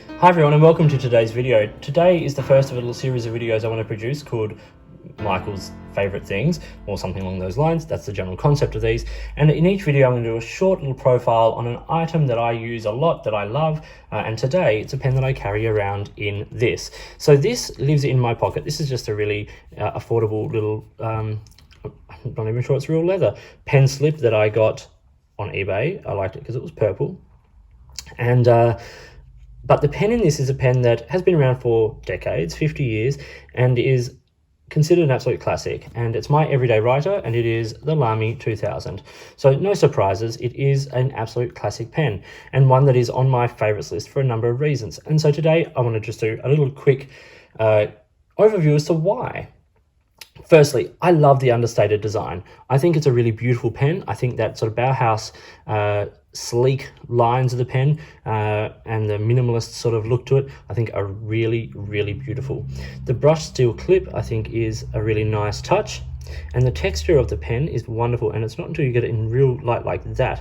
Hi everyone and welcome to today's video. Today is the first of a little series of videos I want to produce called Michael's Favourite Things, or something along those lines. That's the general concept of these. And in each video I'm going to do a short little profile on an item that I use a lot, that I love, and today it's a pen that I carry around in this. So this lives in my pocket. This is just a really affordable little, I'm not even sure it's real leather, pen slip that I got on eBay. I liked it because it was purple. And but the pen in this is a pen that has been around for decades, 50 years, and is considered an absolute classic. And it's my everyday writer, and it is the Lamy 2000. So no surprises, it is an absolute classic pen, and one that is on my favourites list for a number of reasons. And so today I want to just do a little quick overview as to why. Firstly, I love the understated design. I think it's a really beautiful pen. I think that sort of Bauhaus sleek lines of the pen and the minimalist sort of look to it, I think are really, really beautiful. The brushed steel clip, I think, is a really nice touch, and the texture of the pen is wonderful. And it's not until you get it in real light like that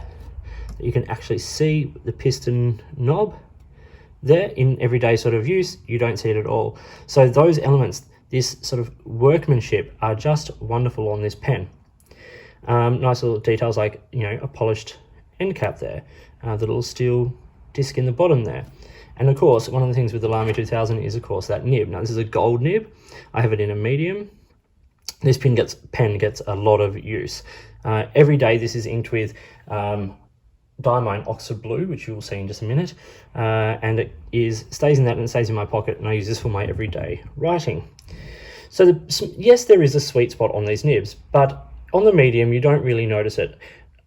that you can actually see the piston knob there. In everyday sort of use, you don't see it at all. So those elements, this sort of workmanship, are just wonderful on this pen. Nice little details like, you know, a polished end cap there, the little steel disc in the bottom there. And of course, one of the things with the Lamy 2000 is, of course, that nib. Now, this is a gold nib. I have it in a medium. This pen gets a lot of use. Every day, this is inked with Diamine Oxford Blue, which you will see in just a minute. And it stays in that, and it stays in my pocket, and I use this for my everyday writing. So yes, there is a sweet spot on these nibs, but on the medium, you don't really notice it.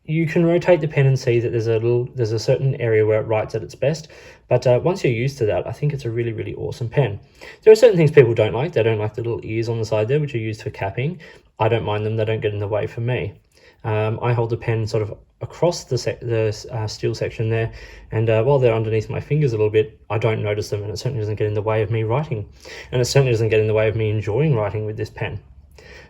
You can rotate the pen and see that there's a certain area where it writes at its best, but once you're used to that, I think it's a really, really awesome pen. There are certain things people don't like. They don't like the little ears on the side there, which are used for capping. I don't mind them. They don't get in the way for me. I hold the pen sort of across the steel section there, and while they're underneath my fingers a little bit, I don't notice them, and it certainly doesn't get in the way of me writing, and it certainly doesn't get in the way of me enjoying writing with this pen.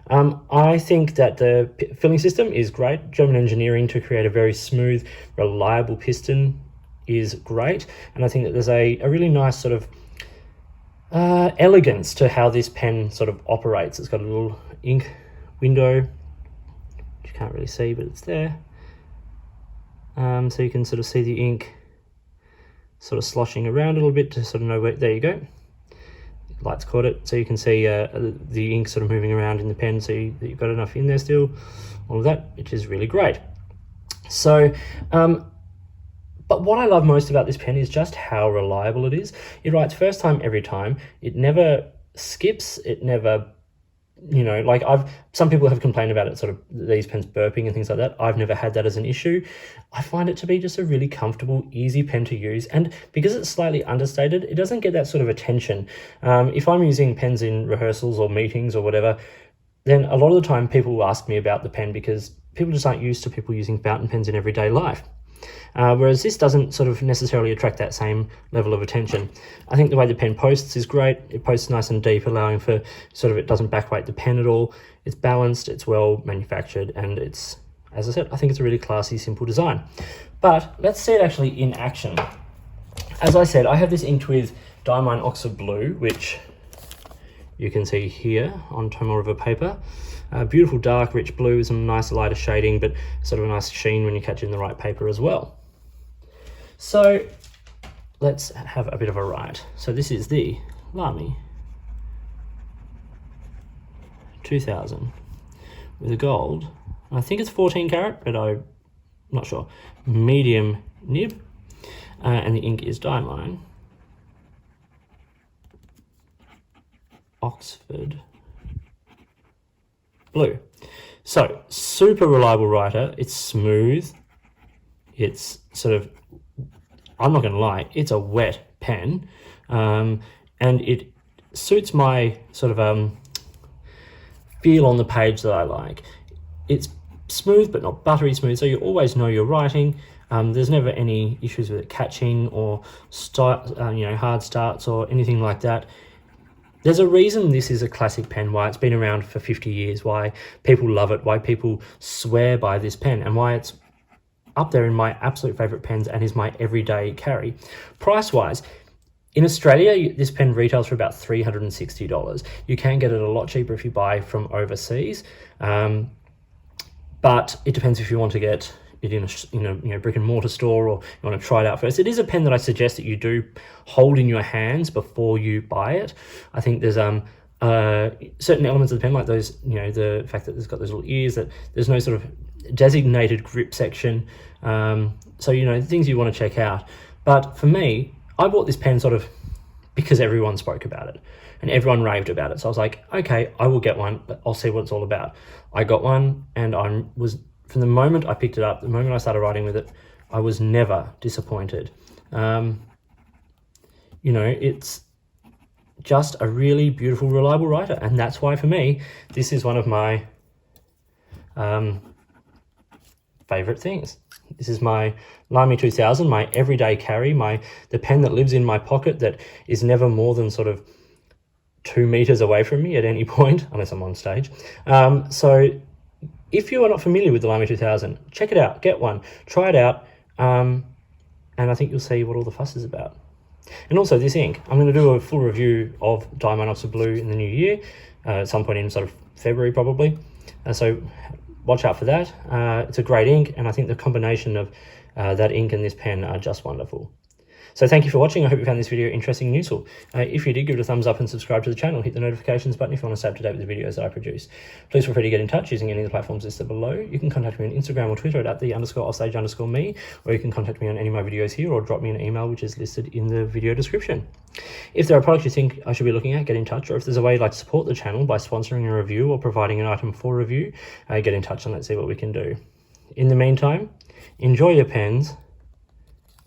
I think that the filling system is great. German engineering to create a very smooth, reliable piston is great, and I think that there's a really nice sort of elegance to how this pen sort of operates. It's got a little ink window, which you can't really see, but it's there. So you can sort of see the ink sort of sloshing around a little bit to sort of know where, there you go. Light's caught it, so you can see the ink sort of moving around in the pen, so that you've got enough in there still, all of that, which is really great. So, but what I love most about this pen is just how reliable it is. It writes first time every time. It never skips, it never, you know, like some people have complained about it, sort of these pens burping and things like that. I've never had that as an issue. I find it to be just a really comfortable, easy pen to use, and because it's slightly understated, it doesn't get that sort of attention. If I'm using pens in rehearsals or meetings or whatever, then a lot of the time people will ask me about the pen because people just aren't used to people using fountain pens in everyday life. Whereas this doesn't sort of necessarily attract that same level of attention. I think the way the pen posts is great. It posts nice and deep, allowing for sort of, it doesn't backweight the pen at all. It's balanced, it's well manufactured, and it's, as I said, I think it's a really classy, simple design. But let's see it actually in action. As I said, I have this inked with Diamine Oxford Blue, which you can see here on Tomorrow River paper. Beautiful dark rich blue with some nice lighter shading, but sort of a nice sheen when you catch it in the right paper as well. So let's have a bit of a write. So this is the Lamy 2000 with a gold, I think it's 14 karat, but I'm not sure, medium nib, and the ink is Diamine Oxford Blue. So super reliable writer. It's smooth. It's sort of, I'm not going to lie, it's a wet pen, and it suits my sort of feel on the page that I like. It's smooth but not buttery smooth, so you always know you're writing. There's never any issues with it catching or hard starts or anything like that. There's a reason this is a classic pen, why it's been around for 50 years, why people love it, why people swear by this pen, and why it's up there in my absolute favourite pens and is my everyday carry. Price-wise, In Australia, this pen retails for about $360. You can get it a lot cheaper if you buy from overseas, but it depends if you want to get it in a brick and mortar store, or you want to try it out first. It is a pen that I suggest that you do hold in your hands before you buy it. I think there's certain elements of the pen, like those, the fact that it's got those little ears, that there's no sort of designated grip section. So, things you want to check out. But for me, I bought this pen sort of because everyone spoke about it and everyone raved about it. So I was like, okay, I will get one, but I'll see what it's all about. I got one, and from the moment I picked it up, the moment I started writing with it, I was never disappointed. It's just a really beautiful, reliable writer, and that's why for me, this is one of my favorite things. This is my Lamy 2000, my everyday carry, the pen that lives in my pocket, that is never more than sort of 2 meters away from me at any point, unless I'm on stage. So if you are not familiar with the Lamy 2000, check it out, get one, try it out, and I think you'll see what all the fuss is about. And also this ink, I'm going to do a full review of Diamond Oxide Blue in the new year, at some point in sort of February probably. So watch out for that. It's a great ink, and I think the combination of that ink and this pen are just wonderful. So thank you for watching. I hope you found this video interesting and useful. If you did, give it a thumbs up and subscribe to the channel. Hit the notifications button if you want to stay up to date with the videos that I produce. Please feel free to get in touch using any of the platforms listed below. You can contact me on Instagram or Twitter at @the_offstage_me, or you can contact me on any of my videos here, or drop me an email which is listed in the video description. If there are products you think I should be looking at, get in touch. Or if there's a way you'd like to support the channel by sponsoring a review or providing an item for review, get in touch and let's see what we can do. In the meantime, enjoy your pens,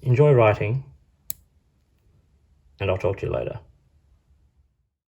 enjoy writing, and I'll talk to you later.